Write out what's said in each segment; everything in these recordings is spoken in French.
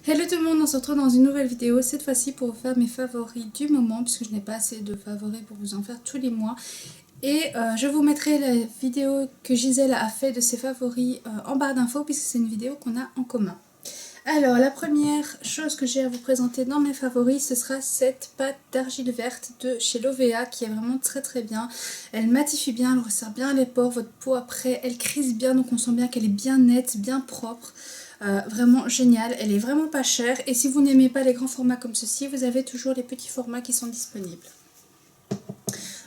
Hello tout le monde, on se retrouve dans une nouvelle vidéo, cette fois-ci pour vous faire mes favoris du moment, puisque je n'ai pas assez de favoris pour vous en faire tous les mois. Et je vous mettrai la vidéo que Gisèle a fait de ses favoris en barre d'infos, puisque c'est une vidéo qu'on a en commun. Alors, la première chose que j'ai à vous présenter dans mes favoris, ce sera cette pâte d'argile verte de chez Lovea qui est vraiment très très bien. Elle matifie bien, elle resserre bien les pores, votre peau après, elle crise bien, donc on sent bien qu'elle est bien nette, bien propre. Vraiment géniale, elle est vraiment pas chère et si vous n'aimez pas les grands formats comme ceci, vous avez toujours les petits formats qui sont disponibles.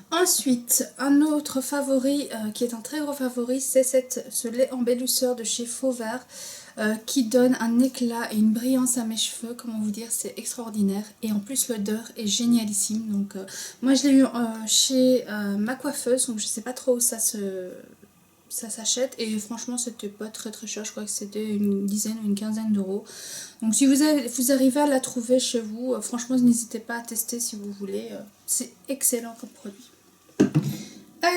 Ensuite, un autre favori qui est un très gros favori, c'est ce lait embellisseur de chez Faux Vert qui donne un éclat et une brillance à mes cheveux, comment vous dire, c'est extraordinaire. Et en plus l'odeur est génialissime. Donc moi je l'ai eu chez ma coiffeuse, donc je sais pas trop où ça s'achète et franchement c'était pas très très cher, je crois que c'était une dizaine ou une quinzaine d'euros. Donc si vous arrivez à la trouver chez vous, franchement n'hésitez pas à tester si vous voulez, c'est excellent comme produit.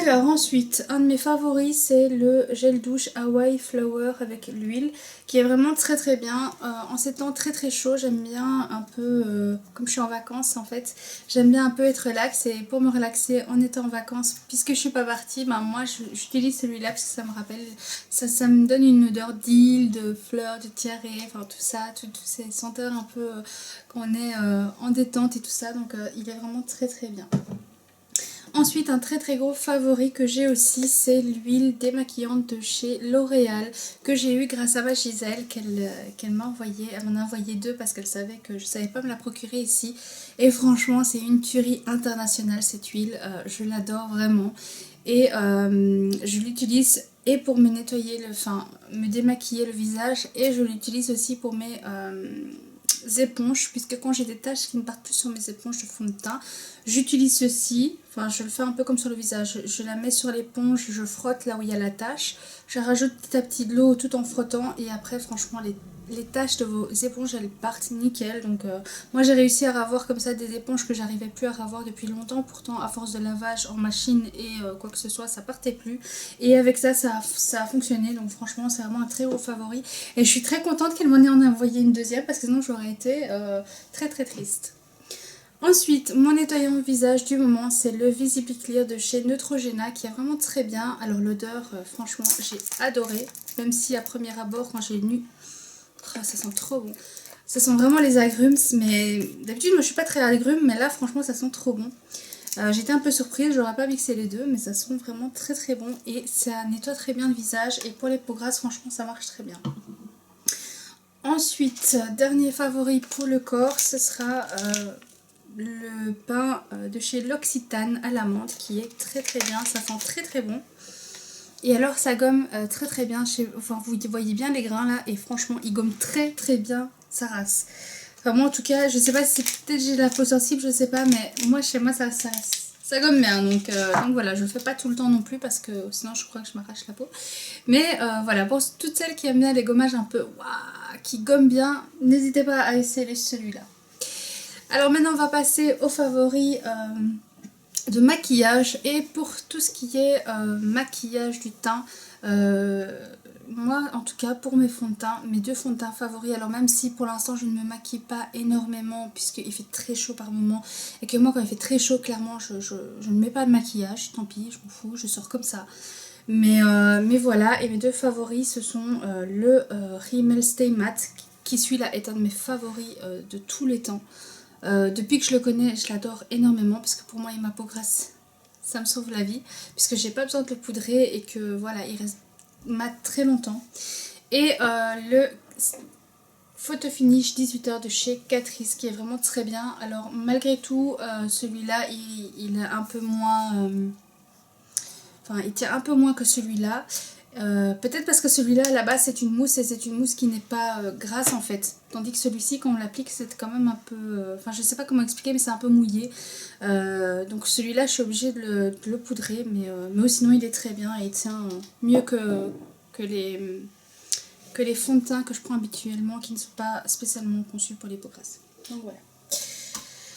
Alors ensuite, un de mes favoris c'est le gel douche Hawaii Flower avec l'huile qui est vraiment très très bien. En ces temps très très chauds, j'aime bien un peu, comme je suis en vacances en fait, j'aime bien un peu être relax et pour me relaxer en étant en vacances, puisque je suis pas partie, ben moi j'utilise celui-là parce que ça me rappelle, ça me donne une odeur d'île, de fleurs, de tiare, enfin tout ça, toutes ces senteurs un peu qu'on est en détente et tout ça, donc il est vraiment très très bien. Ensuite, un très très gros favori que j'ai aussi, c'est l'huile démaquillante de chez L'Oréal que j'ai eu grâce à ma Gisèle qu'elle m'a envoyé. Elle m'en a envoyé deux parce qu'elle savait que je ne savais pas me la procurer ici. Et franchement, c'est une tuerie internationale cette huile. Je l'adore vraiment. Et je l'utilise et pour me nettoyer, enfin me démaquiller le visage, et je l'utilise aussi pour mes éponges, puisque quand j'ai des taches qui ne partent plus sur mes éponges de fond de teint, j'utilise ceci, enfin je le fais un peu comme sur le visage, je la mets sur l'éponge, je frotte là où il y a la tache, je rajoute petit à petit de l'eau tout en frottant et après franchement les taches de vos éponges elles partent nickel. Donc moi j'ai réussi à avoir comme ça des éponges que j'arrivais plus à avoir depuis longtemps, pourtant à force de lavage en machine et quoi que ce soit ça partait plus, et avec ça a fonctionné, donc franchement c'est vraiment un très haut favori et je suis très contente qu'elle m'en ait envoyé une deuxième parce que sinon j'aurais été très très triste. Ensuite, mon nettoyant visage du moment, c'est le Visibiclear de chez Neutrogena qui est vraiment très bien. Alors l'odeur, franchement, j'ai adoré. Même si à premier abord, quand j'ai nu, oh, ça sent trop bon. Ça sent vraiment les agrumes, mais d'habitude, moi je suis pas très agrumes, mais là, franchement, ça sent trop bon. J'étais un peu surprise, j'aurais pas mixé les deux, mais ça sent vraiment très très bon et ça nettoie très bien le visage. Et pour les peaux grasses, franchement, ça marche très bien. Ensuite, dernier favori pour le corps, ce sera le pain de chez L'Occitane à l'amande qui est très très bien, ça sent très très bon. Et alors ça gomme très très bien, enfin vous voyez bien les grains là et franchement il gomme très très bien sa race. Enfin moi en tout cas, je sais pas si c'est peut-être j'ai la peau sensible, je sais pas, mais moi chez moi ça gomme bien, donc voilà, je le fais pas tout le temps non plus parce que sinon je crois que je m'arrache la peau. Mais voilà, pour toutes celles qui aiment bien les gommages un peu qui gomment bien, n'hésitez pas à essayer celui-là. Alors maintenant on va passer aux favoris de maquillage, et pour tout ce qui est maquillage du teint, moi en tout cas pour mes fonds de teint, mes deux fonds de teint favoris, alors même si pour l'instant je ne me maquille pas énormément puisqu'il fait très chaud par moment et que moi quand il fait très chaud clairement je ne mets pas de maquillage, tant pis, je m'en fous, je sors comme ça. Mais voilà, et mes deux favoris ce sont le Rimmel Stay Matte qui celui-là est un de mes favoris de tous les temps. Depuis que je le connais, je l'adore énormément parce que pour moi et ma peau grasse, ça me sauve la vie puisque j'ai pas besoin de le poudrer et que voilà, il reste mat très longtemps. Et le Photo Finish 18h de chez Catrice qui est vraiment très bien. Alors malgré tout, celui-là il est un peu moins, enfin il tient un peu moins que celui-là. Peut-être parce que celui-là à la base c'est une mousse et c'est une mousse qui n'est pas grasse en fait, tandis que celui-ci quand on l'applique c'est quand même un peu, enfin je sais pas comment expliquer mais c'est un peu mouillé, donc celui-là je suis obligée de le poudrer, mais sinon il est très bien et il tient mieux que les fonds de teint que je prends habituellement qui ne sont pas spécialement conçus pour les peaux grasses. Donc voilà.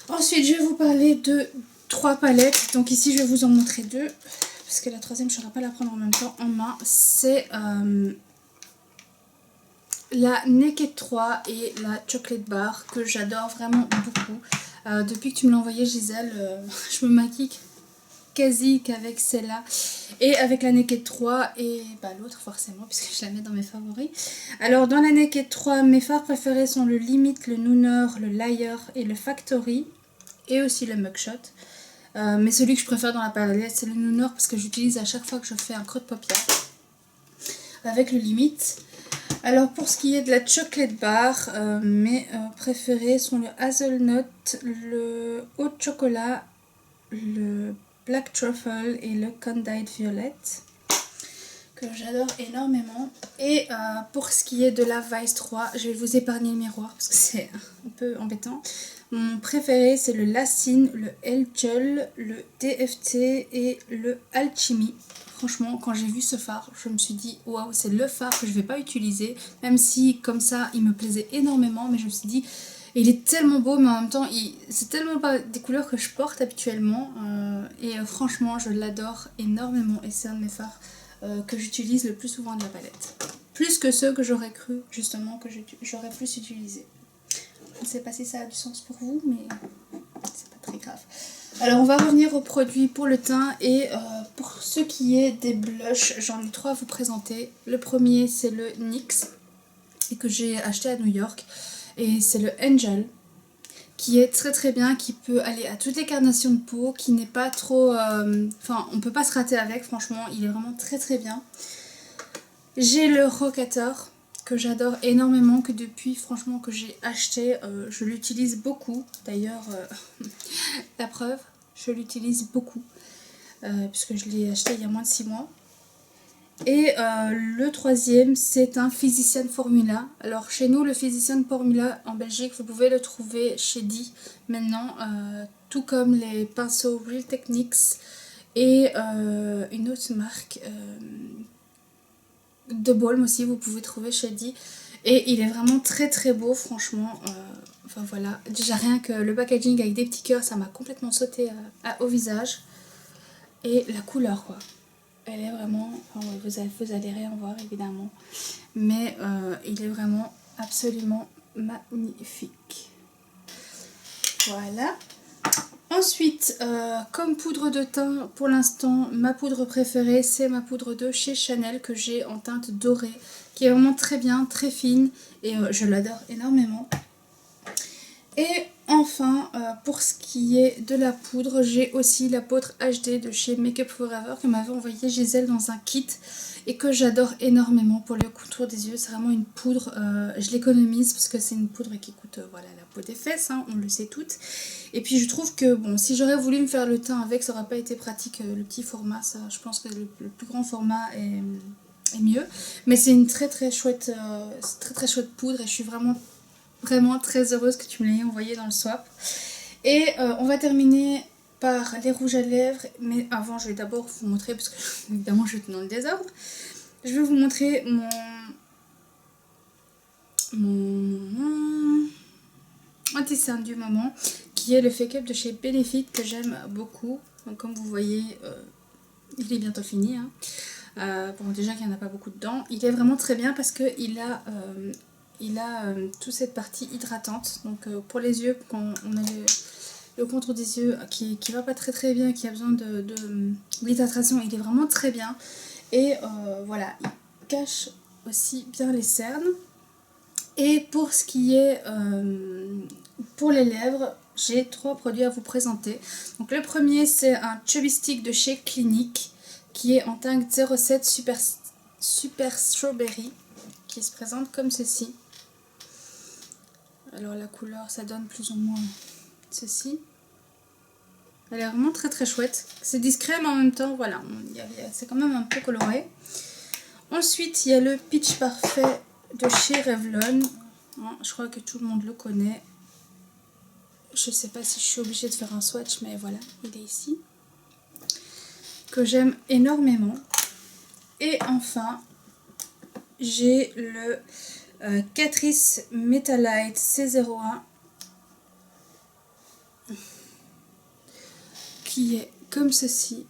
Ensuite je vais vous parler de 3 palettes, donc ici je vais vous en montrer 2 parce que la troisième je ne saurais pas la prendre en même temps en main. C'est la Naked 3 et la Chocolate Bar que j'adore vraiment beaucoup. Depuis que tu me l'as envoyé Gisèle, je me maquille quasi qu'avec celle-là et avec la Naked 3 et bah, l'autre forcément puisque je la mets dans mes favoris. Alors dans la Naked 3, mes fards préférés sont le Limit, le Nooner, le Liar et le Factory et aussi le Mugshot. Mais celui que je préfère dans la palette c'est le Nooner parce que j'utilise à chaque fois que je fais un creux de paupière avec le Limit. Alors pour ce qui est de la Chocolate Bar, mes préférés sont le Hazelnut, le Haut de Chocolat, le Black Truffle et le Candied Violet que j'adore énormément. Et pour ce qui est de la Vice 3, je vais vous épargner le miroir parce que c'est un peu embêtant. Mon préféré c'est le Lacine, le Elchel, le DFT et le Alchemy. Franchement, quand j'ai vu ce fard, je me suis dit waouh, c'est le fard que je vais pas utiliser, même si comme ça il me plaisait énormément, mais je me suis dit il est tellement beau, mais en même temps c'est tellement pas des couleurs que je porte habituellement et franchement je l'adore énormément et c'est un de mes fards que j'utilise le plus souvent de la palette, plus que ceux que j'aurais cru justement que j'aurais plus utilisé. Je ne sais pas si ça a du sens pour vous, mais c'est pas très grave. Alors on va revenir aux produits pour le teint et pour ce qui est des blushs, j'en ai 3 à vous présenter. Le premier c'est le NYX et que j'ai acheté à New York et c'est le Angel qui est très très bien, qui peut aller à toutes les carnations de peau, qui n'est pas trop... Enfin on peut pas se rater avec, franchement il est vraiment très très bien. J'ai le Rockator que j'adore énormément, que depuis franchement que j'ai acheté, je l'utilise beaucoup. D'ailleurs, la preuve, je l'utilise beaucoup, puisque je l'ai acheté il y a moins de 6 mois. Et le troisième, c'est un Physician Formula. Alors chez nous, le Physician Formula en Belgique, vous pouvez le trouver chez Di maintenant, tout comme les pinceaux Real Techniques et une autre marque... de Balm aussi vous pouvez trouver chez Di et il est vraiment très très beau franchement, enfin voilà, déjà rien que le packaging avec des petits cœurs ça m'a complètement sauté au visage et la couleur quoi, elle est vraiment, enfin ouais, vous allez rien voir évidemment, mais il est vraiment absolument magnifique. Voilà. Ensuite, comme poudre de teint, pour l'instant, ma poudre préférée, c'est ma poudre de chez Chanel que j'ai en teinte dorée, qui est vraiment très bien, très fine, et je l'adore énormément. Et enfin, pour ce qui est de la poudre, j'ai aussi la poudre HD de chez Makeup Forever que m'avait envoyé Gisèle dans un kit et que j'adore énormément pour le contour des yeux. C'est vraiment une poudre, je l'économise parce que c'est une poudre qui coûte voilà, la peau des fesses, hein, on le sait toutes. Et puis je trouve que bon, si j'aurais voulu me faire le teint avec, ça n'aurait pas été pratique le petit format. Ça, je pense que le plus grand format est mieux. Mais c'est une très très chouette poudre et je suis vraiment très heureuse que tu me l'aies envoyé dans le swap. Et on va terminer par les rouges à lèvres, mais avant je vais d'abord vous montrer, parce que évidemment je suis dans le désordre, je vais vous montrer mon anti-cerne du moment, qui est le Fake Up de chez Benefit, que j'aime beaucoup. Donc comme vous voyez, il est bientôt fini, hein. Bon, déjà qu'il n'y en a pas beaucoup dedans, il est vraiment très bien parce qu'il a toute cette partie hydratante. Donc pour les yeux, quand on a le contour des yeux qui va pas très très bien, qui a besoin d'hydratation, il est vraiment très bien. Et voilà, il cache aussi bien les cernes. Et pour ce qui est pour les lèvres, j'ai 3 produits à vous présenter. Donc le premier, c'est un Chubby Stick de chez Clinique, qui est en teinte 07 Super Strawberry, qui se présente comme ceci. Alors la couleur, ça donne plus ou moins ceci. Elle est vraiment très très chouette. C'est discret, mais en même temps, voilà, c'est quand même un peu coloré. Ensuite, il y a le Peach Parfait de chez Revlon. Je crois que tout le monde le connaît. Je sais pas si je suis obligée de faire un swatch, mais voilà, il est ici. Que j'aime énormément. Et enfin, j'ai le Catrice Metalite C01 qui est comme ceci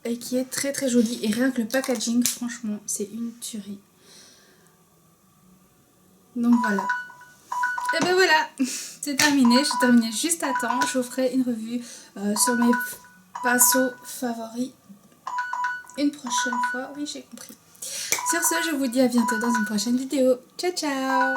et qui est très très joli. Et rien que le packaging, franchement, c'est une tuerie. Donc voilà. Et ben voilà, c'est terminé, j'ai terminé juste à temps. Je vous ferai une revue sur mes pinceaux favoris une prochaine fois. Oui, j'ai compris. Sur ce, je vous dis à bientôt dans une prochaine vidéo. Ciao, ciao!